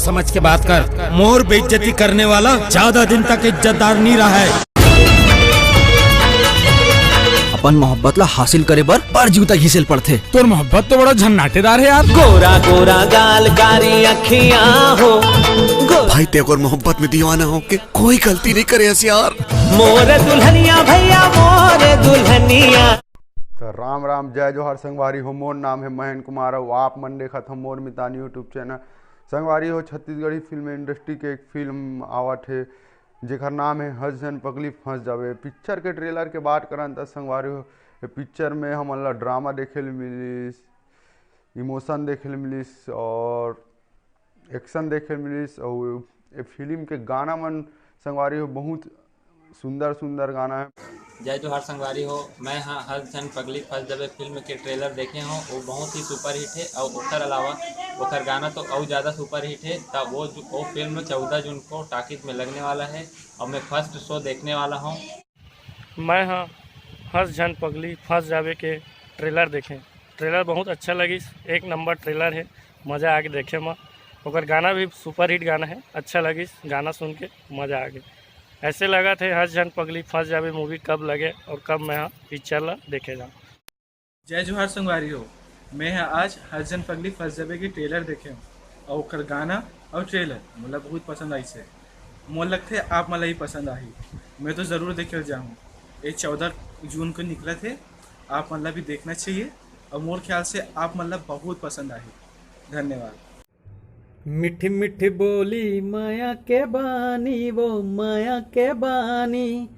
समझ के बात कर। मोर बेइज्जती करने वाला ज्यादा दिन तक इज्जतदार नहीं रहा है। अपन मोहब्बत ला हासिल करे बर पर जीवता घिसेल पड़थे। तोर मोहब्बत तो बड़ा झन्नाटेदार है यार। गोरा गोरा गाल कारी अखियां हो भाई तेरे मोहब्बत में दीवाना हो के कोई गलती नहीं करे यार। मोरे दुल्हनिया भैया मोरे दुल्हनिया। तो राम राम जय जोहर संगवारी हो। मोर नाम है महेंद्र कुमार और आप मन देखत हो मोर मितानी यूट्यूब चैनल। संगवारी हो छत्तीसगढ़ी फिल्म इंडस्ट्री के एक फिल्म आवत है जेकर नाम है हंस जन पगली फंस जावे। पिक्चर के ट्रेलर के बात करन त संगवारी हो पिक्चर में हमन ला ड्रामा देखे ले मिलिस, इमोशन देखे ले मिलिस और एक्शन देखे ले मिलिस। और ये फिल्म के गाना मन संगवारी हो बहुत सुंदर सुंदर गाना है। जय जोहार संगवारी हो। मैं हाँ हंस जन पगली फंस जावे फिल्म के ट्रेलर देखे हो, वो बहुत ही सुपर हिट है। और ओकर अलावा ओकर गाना तो और ज़्यादा सुपर हिट है। तब वो फिल्म 14 जून को टाकिज में लगने वाला है और मैं फर्स्ट शो देखने वाला हूँ। मैं हाँ हंस जन पगली फंस जावे के ट्रेलर देखें। ट्रेलर बहुत अच्छा लगी, एक नंबर ट्रेलर है, मज़ा आ गया देखे में। ओकर गाना भी सुपर हिट गाना है, अच्छा लगी गाना सुन के मज़ा आ गया। ऐसे लगा थे हंस जन पगली फंस जावे मूवी कब लगे और कब मैं हाँ पिक्चर ला देखे जाऊँ। जय जोहार संगवारी हो। मैं आज हंस जन पगली फंस जावे की ट्रेलर देखे हूँ और ओकर गाना और ट्रेलर मतलब बहुत पसंद आई से। मोल लगते आप मला ही पसंद आई, मैं तो ज़रूर देखे जाऊँ। ये 14 जून को निकले थे, आप मतलब भी देखना चाहिए और मोर ख्याल से आप मतलब बहुत पसंद आई। धन्यवाद। मिठी मिठी बोली माया के बानी, वो माया के बानी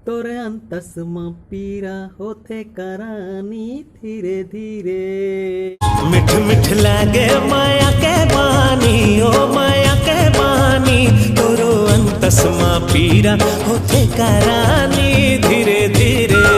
तोरे अंतस में पीरा होते करानी धीरे धीरे। मिठ मिठ लागे माया के बानी, ओ माया के बानी तोरो अंतस में पीरा होते करानी धीरे धीरे।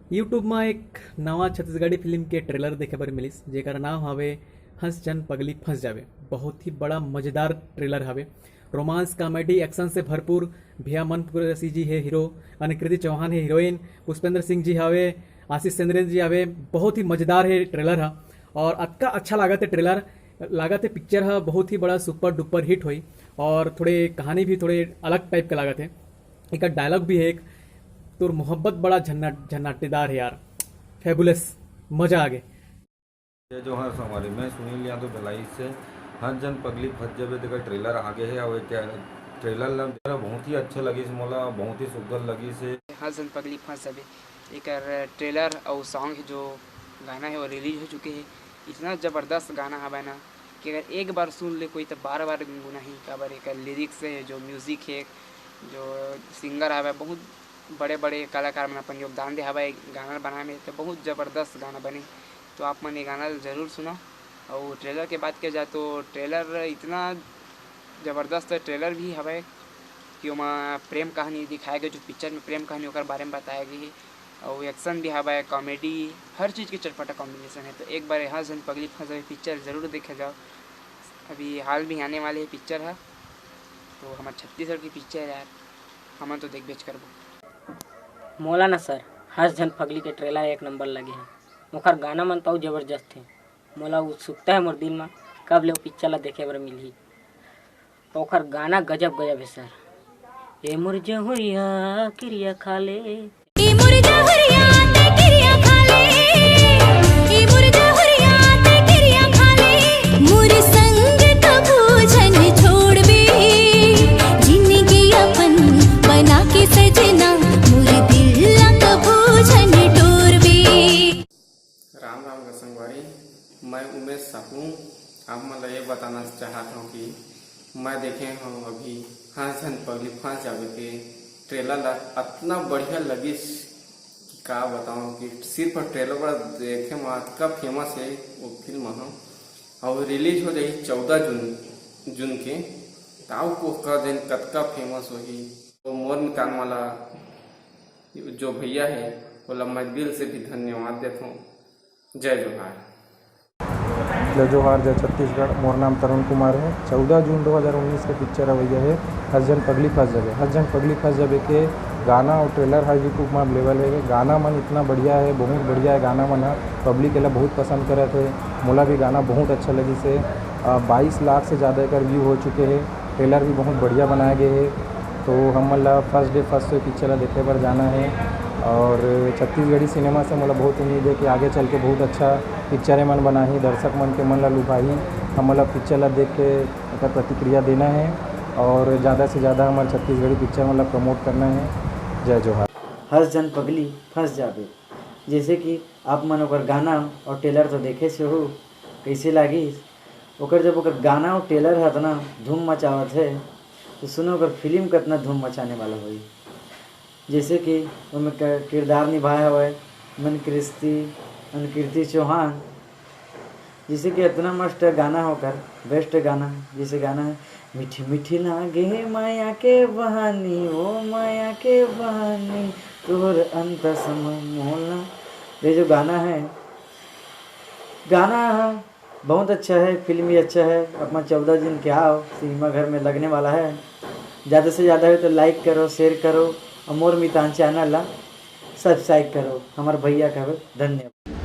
यूट्यूब में एक नवा छत्तीसगढ़ी फिल्म के ट्रेलर देखे बर मिलिस जेकर नाम हवे हंस जन पगली फंस जावे। बहुत ही बड़ा मजेदार ट्रेलर हवे, रोमांस कॉमेडी एक्शन से भरपूर। भैया मनपुरी जी है हीरो, अनुकृति चौहान है हीरोइन, पुष्पेंद्र सिंह जी हवे, आशीष चंद्रेन जी हवे। बहुत ही मजेदार है ट्रेलर है और अक्का अच्छा लागत है ट्रेलर। लागत है पिक्चर है बहुत ही बड़ा सुपर डुपर हिट हुई और थोड़े कहानी भी थोड़े अलग टाइप का लागत है। एक डायलॉग भी है एक, तो मोहब्बत बड़ा झन्नाटेदार है यार, फैबुलस, मजा आ गया। जय जोहार संगवारी, मैं सुनील यादव भिलाई से। हंस जन पगली फंस जावे का ट्रेलर आगे है और ट्रेलर बहुत ही अच्छा लगी मोला, बहुत ही सुंदर लगी से। हंस जन पगली फंस जावे एक ट्रेलर और सॉन्ग जो गाना है वो रिलीज हो चुके हैं। इतना ज़बरदस्त गाना है ना कि अगर एक बार सुन ले कोई तो बार बार गुनगुना ही काबर। एक लिरिक्स है, जो म्यूज़िक है, जो सिंगर है, बहुत बड़े बड़े कलाकार में अपन योगदान दे हवा गाना बनाने में, तो बहुत ज़बरदस्त गाना बने। तो आप मन ये गाना ज़रूर सुनो। और ट्रेलर के बात किया जाए तो ट्रेलर इतना ज़बरदस्त ट्रेलर भी हवा कि वहाँ प्रेम कहानी दिखाया गया, जो पिक्चर में प्रेम कहानी के बारे में बताया गई है। और एक्शन भी हवा, कॉमेडी, हर चीज़ की चटपटा कॉम्बिनेशन है। तो एक बार हंस जन पगली फंस जावे पिक्चर ज़रूर देखे जाओ। अभी हाल भी आने वाले है पिक्चर है, तो हमारे छत्तीसगढ़ की पिक्चर है यार, हम तो देख बेच कर मोला ना सर हंस जन पगली के ट्रेलर एक नंबर लगे हैं। ओकर गाना मन तो जबरदस्त है। मोला उत्सुकता है मोर दिल में कब ले पिक्चर ला देखे बर मिलही। ओकर गाना गजब गजब है सर। ए मोर जहुरिया क्रिया खा ले, ए मोर जहुरिया ते क्रिया खा ले, ए मोर जहुरिया ते क्रिया खा ले। मोर संग कबू जन छोड़ बे, जिंदगी अपन बना के सजना मोर दिल ला कबू जन तोड़ बे। राम राम का संगवारी, मैं उमेश साहू। आप मतलब ये बताना चाहता हूँ कि मैं देखे हूँ अभी हंस जन पगली फंस जावे के ट्रेलर इतना बढ़िया लगी कि का बताऊँ कि सिर्फ ट्रेलर पर देखे में इतना फेमस है वो फिल्म है। और रिलीज हो जाए 14 जून के, ताऊ को का दिन कतका फेमस होगी। तो मोर निकान वाला जो भैया है वो मैं दिल से भी धन्यवाद देता हूँ। जय जोहार। जय जोहार जय छत्तीसगढ़। मोर नाम तरुण कुमार है। 14 जून 2019 के पिक्चर अवैया है हस जन पगली फंस जाबे। हस जन पगली फंस जाबे के गाना और ट्रेलर हर यूट्यूब में अवेलेबल है। गाना मन इतना बढ़िया है, बहुत बढ़िया है गाना मन है। पब्लिक एला बहुत पसंद करे थे। मोला भी गाना बहुत अच्छा लगी से। 22 लाख से ज़्यादा एक व्यू हो चुके हैं। ट्रेलर भी बहुत बढ़िया बनाए गए हैं। तो हम मतलब first day first show picture देखे पर जाना है और छत्तीसगढ़ी सिनेमा से मतलब बहुत उम्मीद है कि आगे चल के बहुत अच्छा पिक्चरें मन बनाही, दर्शक मन के मन ला लुभाही। हम मतलब पिक्चर ला देख के एक प्रतिक्रिया देना है और ज़्यादा से ज़्यादा हमारे छत्तीसगढ़ी पिक्चर मतलब प्रमोट करना है। जय जोहार। हस जन पगली फंस जाबे, जैसे कि आप मन ओकर गाना और ट्रेलर तो देखे से हो, कैसे लागी ओकर जब ओकर गाना और ट्रेलर है इतना धूम मचावत है तो सुनो ओकर फिल्म कितना धूम मचाने वाला होई। जैसे कि उनमें किरदार निभाया हुआ है मन कीर्ति चौहान, जैसे कि इतना मस्त गाना होकर बेस्ट गाना, जैसे गाना है मीठी मीठी लागे माया के बहानी, ओ माया के बहानी तोहर अंत मोला। ये जो गाना है बहुत अच्छा है, फिल्म भी अच्छा है। अपना 14 दिन के आओ सिनेमा घर में लगने वाला है। ज़्यादा से ज़्यादा है तो लाइक करो, शेयर करो और मोर मितान चैनल ला सब्सक्राइब करो। हमारे भैया का धन्यवाद।